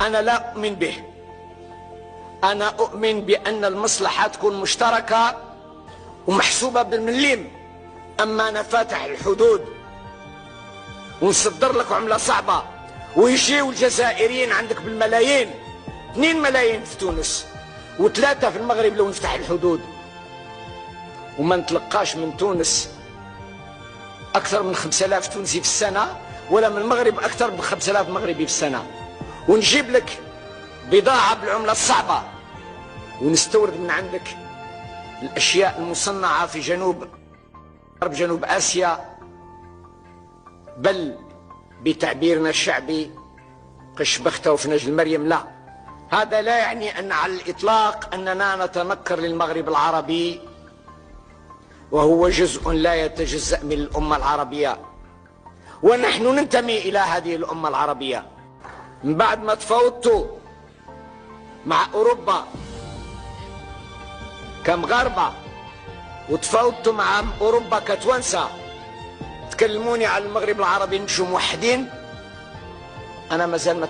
أنا لا أؤمن به. أنا أؤمن بأن المصلحة تكون مشتركة ومحسوبة بالمليم. أما أنا فاتح الحدود ونصدر لك عملة صعبة ويجيو الجزائريين عندك بالملايين، 2 ملايين في تونس و3 في المغرب لو نفتح الحدود، وما نتلقاش من تونس أكثر من 5000 تونسي في السنة، ولا من المغرب أكثر من 5000 مغربي في السنة، ونجيب لك بضاعة بالعملة الصعبة ونستورد من عندك الأشياء المصنعة في جنوب آسيا، بل بتعبيرنا الشعبي قش بختة وفنج المريم. لا، هذا لا يعني أن على الإطلاق أننا نتنكر للمغرب العربي، وهو جزء لا يتجزأ من الأمة العربية، ونحن ننتمي إلى هذه الأمة العربية. من بعد ما تفاوضتوا مع أوروبا كمغاربة وتفاوضتوا مع أوروبا كتوانسة، تكلموني على المغرب العربي نمشوا موحدين، أنا مازال ما